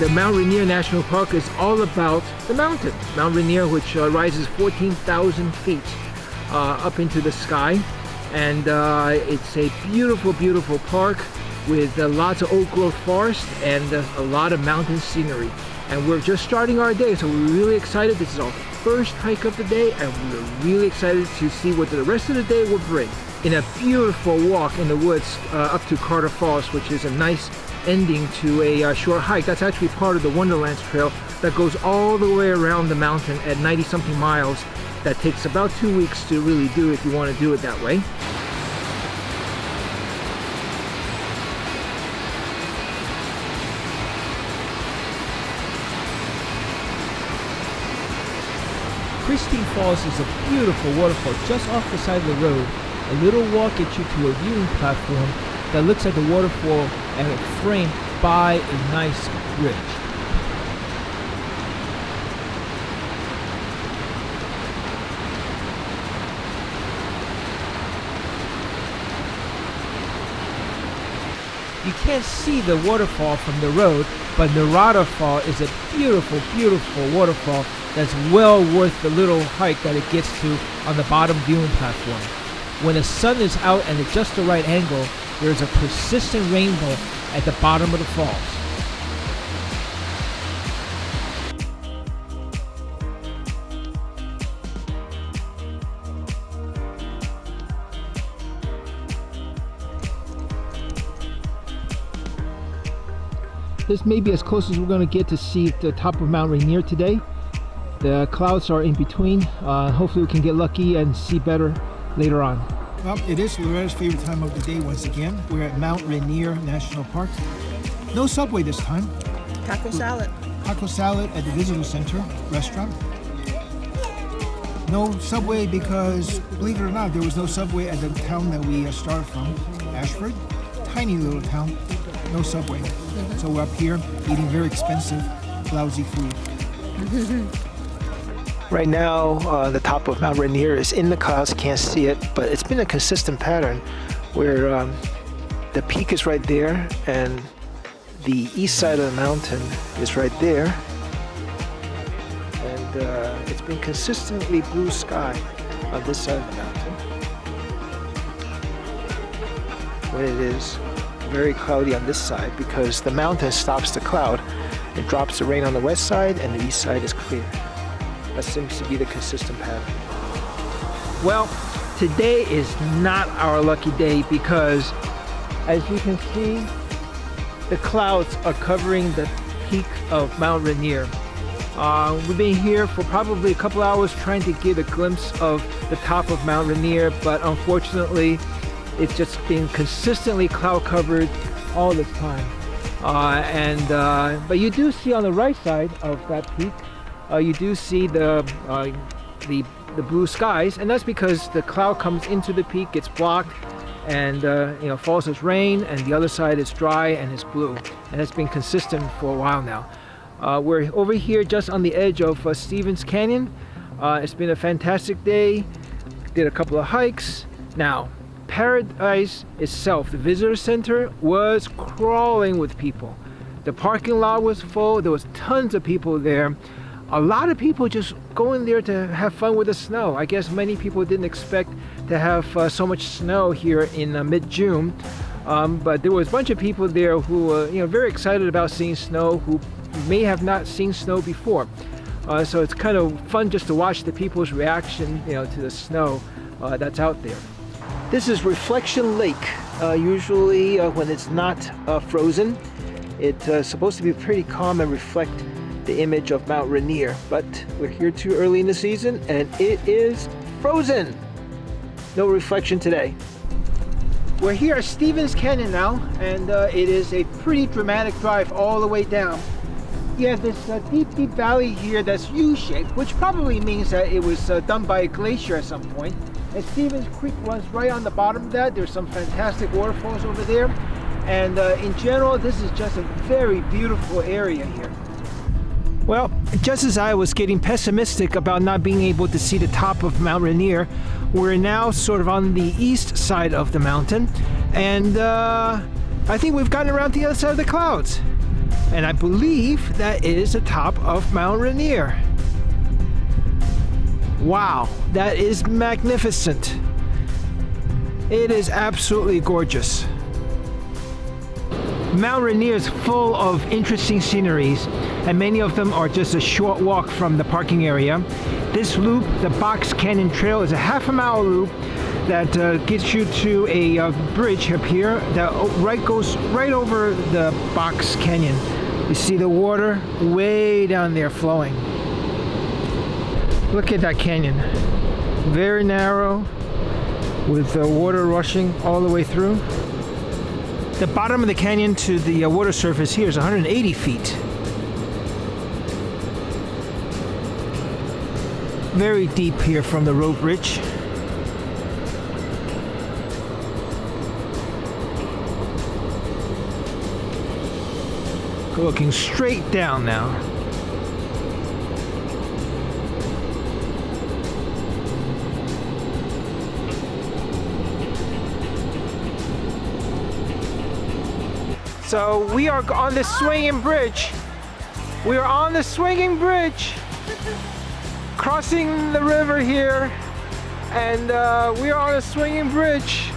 the Mount Rainier National Park is all about the mountain. Mount Rainier, which rises 14,000 feet up into the sky. And it's a beautiful, beautiful park with lots of oak growth forest and a lot of mountain scenery. And we're just starting our day, so we're really excited. This is our first hike of the day, and we're really excited to see what the rest of the day will bring. In a beautiful walk in the woods up to Waterfalls, which is a nice ending to a short hike. That's actually part of the Wonderlands Trail that goes all the way around the mountain at 90-something miles. That takes about 2 weeks to really do if you want to do it that way. Christine Falls is a beautiful waterfall just off the side of the road. A little walk gets you to a viewing platform that looks at the waterfall and it's framed by a nice bridge. You can't see the waterfall from the road, but Narada Fall is a beautiful, beautiful waterfall that's well worth the little hike that it gets to on the bottom viewing platform. When the sun is out and at just the right angle, there's a persistent rainbow at the bottom of the falls. This may be as close as we're going to get to see the top of Mount Rainier today. The clouds are in between. Hopefully we can get lucky and see better later on. Well, it is Loretta's favorite time of the day once again. We're at Mount Rainier National Park. No subway this time. Taco salad. Taco salad at the Visitor Center restaurant. No subway because, believe it or not, there was no subway at the town that we started from, Ashford. Tiny little town, no subway. So we're up here eating very expensive, lousy food. Right now, the top of Mount Rainier is in the clouds, can't see it, but it's been a consistent pattern where the peak is right there and the east side of the mountain is right there. And it's been consistently blue sky on this side of the mountain, when it is very cloudy on this side because the mountain stops the cloud. It drops the rain on the west side and the east side is clear. That seems to be the consistent pattern. Well, today is not our lucky day because, as you can see, the clouds are covering the peak of Mount Rainier. We've been here for probably a couple hours trying to get a glimpse of the top of Mount Rainier, but unfortunately, it's just been consistently cloud covered all this time. But you do see on the right side of that peak, you do see the blue skies, and that's because the cloud comes into the peak, gets blocked, and falls as rain, and the other side is dry and it's blue, and it's been consistent for a while now. We're over here just on the edge of Stevens Canyon. It's been a fantastic day. Did a couple of hikes. Now, Paradise itself, the visitor center, was crawling with people. The parking lot was full. There was tons of people there. A lot of people just going there to have fun with the snow. I guess many people didn't expect to have so much snow here in mid-June. But there was a bunch of people there who were very excited about seeing snow, who may have not seen snow before. So it's kind of fun just to watch the people's reaction to the snow that's out there. This is Reflection Lake. Usually when it's not frozen, it's supposed to be pretty calm and reflect the image of Mount Rainier, but we're here too early in the season and it is frozen. No reflection today. We're here at Stevens Canyon now, and it is a pretty dramatic drive all the way down. You have this deep valley here that's U-shaped, which probably means that it was done by a glacier at some point. And Stevens Creek runs right on the bottom of that. There's some fantastic waterfalls over there. And in general, this is just a very beautiful area here. Well, just as I was getting pessimistic about not being able to see the top of Mount Rainier, we're now sort of on the east side of the mountain, and I think we've gotten around to the other side of the clouds. And I believe that is the top of Mount Rainier. Wow, that is magnificent. It is absolutely gorgeous. Mount Rainier is full of interesting sceneries, and many of them are just a short walk from the parking area. This loop, the Box Canyon Trail, is a half-a-mile loop that gets you to a bridge up here that goes right over the Box Canyon. You see the water way down there flowing. Look at that canyon. Very narrow, with the water rushing all the way through. The bottom of the canyon to the water surface here is 180 feet. Very deep here from the road bridge. Looking straight down now. So we are on the swinging bridge. We are on the swinging bridge, crossing the river here, and we are on a swinging bridge.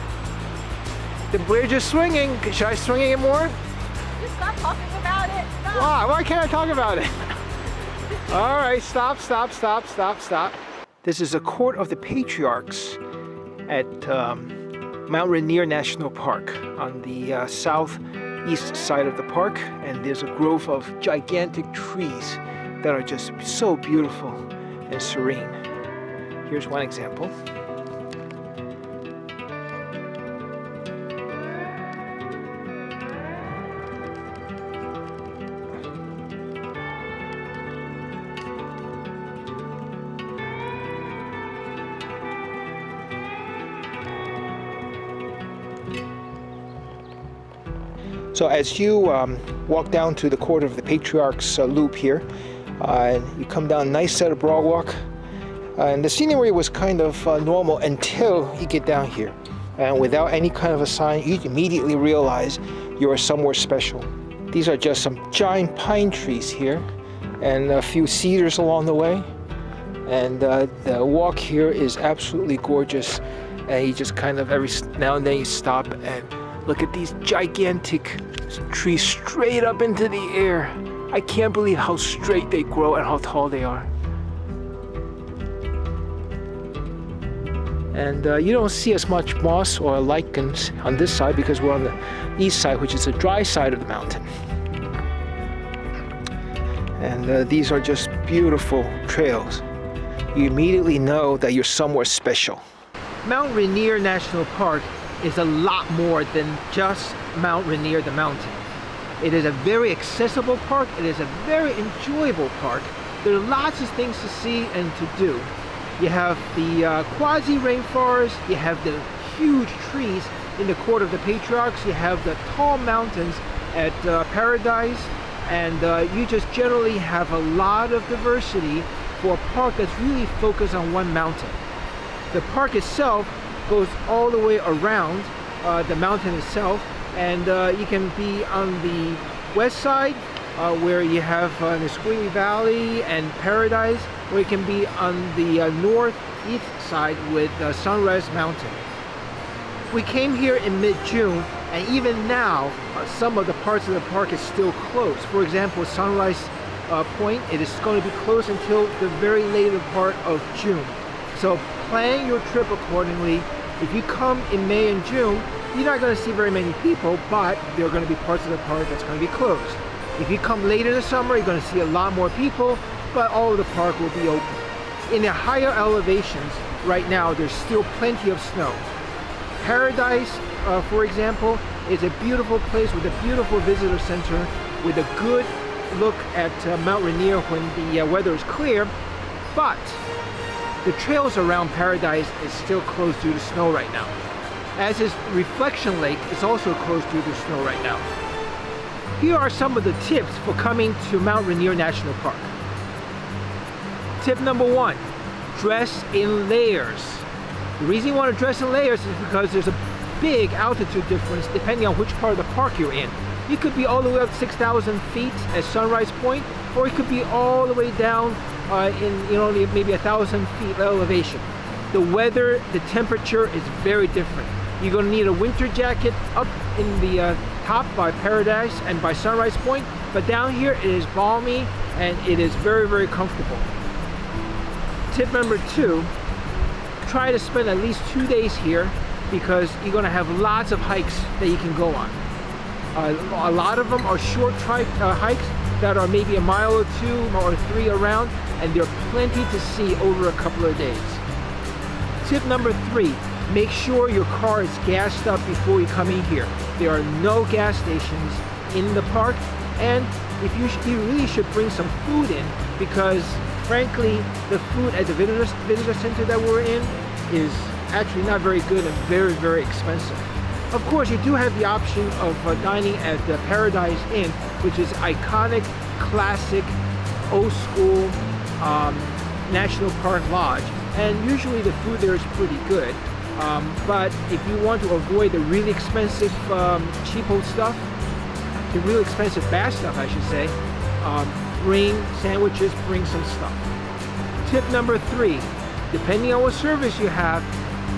The bridge is swinging. Should I swing it more? Just stop talking about it. Stop. Why? Why can't I talk about it? All right, stop. This is a court of the Patriarchs at Mount Rainier National Park on the southeast side of the park, and there's a grove of gigantic trees that are just so beautiful and serene. Here's one example. So as you walk down to the Court of the Patriarchs loop here, you come down a nice set of broad walk, and the scenery was kind of normal until you get down here. And without any kind of a sign, you immediately realize you are somewhere special. These are just some giant pine trees here, and a few cedars along the way. And the walk here is absolutely gorgeous. And you just kind of every now and then you stop and look at these gigantic trees straight up into the air. I can't believe how straight they grow and how tall they are. And you don't see as much moss or lichens on this side because we're on the east side, which is the dry side of the mountain. And these are just beautiful trails. You immediately know that you're somewhere special. Mount Rainier National Park is a lot more than just Mount Rainier the mountain. It is a very accessible park. It is a very enjoyable park. There are lots of things to see and to do. You have the quasi-rainforest, you have the huge trees in the Court of the Patriarchs, you have the tall mountains at Paradise, and you just generally have a lot of diversity for a park that's really focused on one mountain. The park itself goes all the way around the mountain itself, and you can be on the west side where you have the Squeamy Valley and Paradise, or you can be on the northeast side with Sunrise Mountain. We came here in mid-June, and even now some of the parts of the park is still closed. For example, Sunrise Point, it is going to be closed until the very later part of June. So plan your trip accordingly. If you come in May and June, you're not going to see very many people, but there are going to be parts of the park that's going to be closed. If you come later in the summer, you're going to see a lot more people, but all of the park will be open. In the higher elevations, right now, there's still plenty of snow. Paradise, for example, is a beautiful place with a beautiful visitor center with a good look at Mount Rainier when the weather is clear, but the trails around Paradise is still closed due to snow right now. As is Reflection Lake is also closed due to snow right now. Here are some of the tips for coming to Mount Rainier National Park. Tip number 1, dress in layers. The reason you want to dress in layers is because there's a big altitude difference depending on which part of the park you're in. You could be all the way up 6,000 feet at Sunrise Point, or it could be all the way down in maybe 1,000 feet elevation. The weather, the temperature is very different. You're going to need a winter jacket up in the top by Paradise and by Sunrise Point, but down here it is balmy and it is very, very comfortable. Tip number 2, try to spend at least 2 days here because you're going to have lots of hikes that you can go on. A lot of them are short hikes that are maybe a mile or 2 or 3 around, and there are plenty to see over a couple of days. Tip number 3, make sure your car is gassed up before you come in here. There are no gas stations in the park, and you really should bring some food in because frankly the food at the visitor center that we're in is actually not very good and very, very expensive. Of course, you do have the option of dining at the Paradise Inn, which is iconic, classic, old school National Park Lodge, and usually the food there is pretty good. But if you want to avoid the really expensive cheapo stuff, the really expensive bad stuff I should say, bring sandwiches, bring some stuff. Tip number 3, depending on what service you have,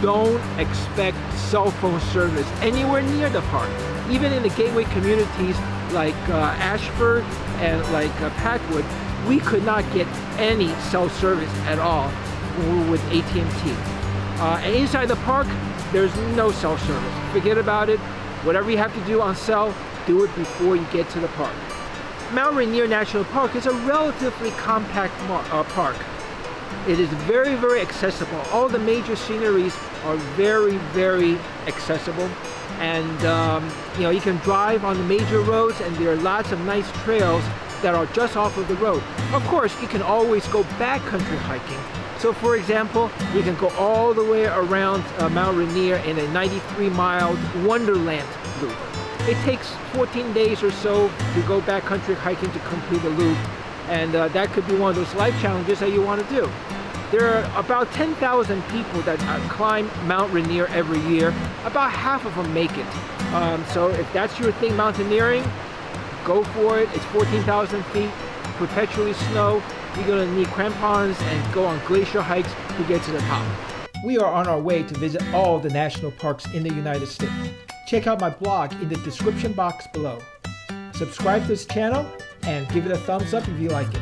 don't expect cell phone service anywhere near the park. Even in the gateway communities like Ashford and like Packwood, we could not get any cell service at all when we were with AT&T. And inside the park, there's no cell service. Forget about it. Whatever you have to do on cell, do it before you get to the park. Mount Rainier National Park is a relatively compact park. It is very, very accessible. All the major sceneries are very, very accessible. And you can drive on the major roads, and there are lots of nice trails that are just off of the road. Of course, you can always go backcountry hiking. So for example, you can go all the way around Mount Rainier in a 93-mile Wonderland loop. It takes 14 days or so to go backcountry hiking to complete the loop, and that could be one of those life challenges that you want to do. There are about 10,000 people that climb Mount Rainier every year. About half of them make it. So if that's your thing, mountaineering, go for it. It's 14,000 feet, perpetually snow. You're going to need crampons and go on glacier hikes to get to the top. We are on our way to visit all the national parks in the United States. Check out my blog in the description box below. Subscribe to this channel and give it a thumbs up if you like it.